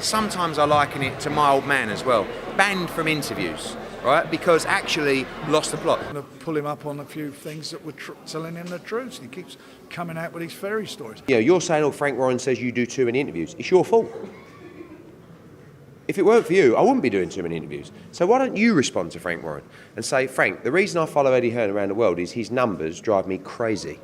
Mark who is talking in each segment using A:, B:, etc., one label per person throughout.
A: sometimes I liken it to my old man as well. Banned from interviews, right? Because actually lost the plot.
B: To pull him up on a few things that were telling him the truth. He keeps coming out with his fairy stories.
C: You know, you're saying, oh, Frank Warren says you do too many interviews. It's your fault. If it weren't for you, I wouldn't be doing too many interviews. So why don't you respond to Frank Warren and say, Frank, the reason I follow Eddie Hearn around the world is his numbers drive me crazy.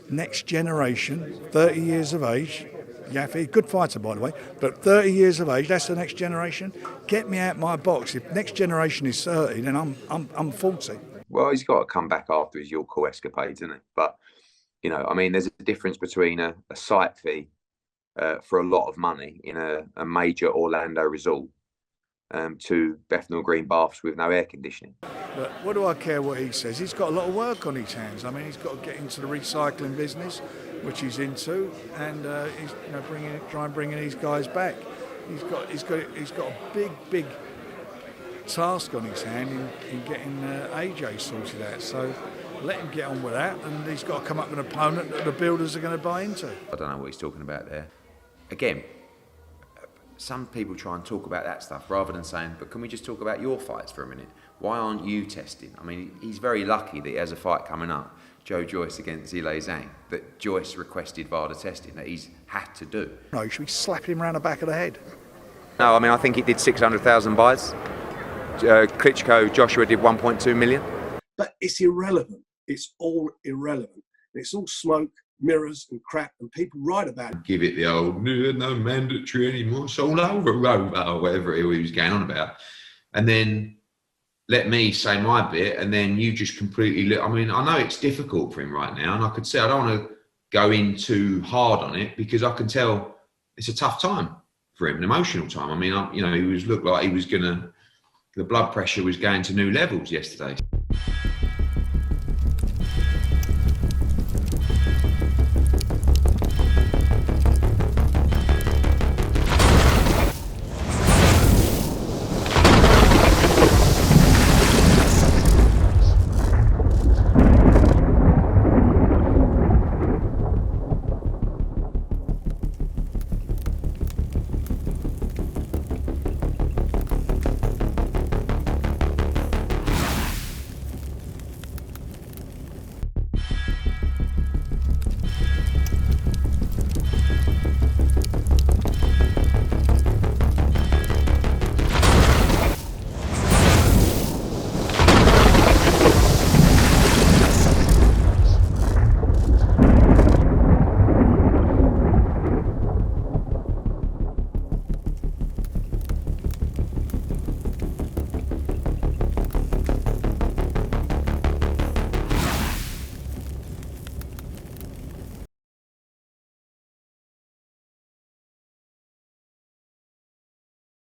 B: Next generation, 30 years of age, Yaffe, good fighter by the way, but 30 years of age, that's the next generation. Get me out my box. If next generation is 30, then I'm 40.
D: Well, he's got to come back after his York escapades, isn't he? But, you know, I mean, there's a difference between a site fee for a lot of money in a major Orlando resort to Bethnal Green baths with no air conditioning.
B: But what do I care what he says? He's got a lot of work on his hands. I mean, he's got to get into the recycling business, which he's into, and he's try and bringing these guys back. He's got a big task on his hand in getting AJ sorted out. So let him get on with that, and he's got to come up with an opponent that the builders are going to buy into.
A: I don't know what he's talking about there. Again, some people try and talk about that stuff rather than saying, but can we just talk about your fights for a minute? Why aren't you testing? I mean, he's very lucky that he has a fight coming up, Joe Joyce against Zhilei Zhang, that Joyce requested VADA testing, that he's had to do.
B: No, you should be slapping him around the back of the head.
A: No, I mean, I think it did 600,000 buys. Klitschko, Joshua did 1.2 million.
E: But it's irrelevant. It's all irrelevant. It's all smoke, mirrors and crap, and people write about it.
F: Give it the old, no mandatory anymore, it's all over, or whatever he was going on about. And then let me say my bit, and then you just completely I mean, I know it's difficult for him right now, and I could say I don't want to go in too hard on it because I can tell it's a tough time for him, an emotional time. I mean, he looked like he was the blood pressure was going to new levels yesterday.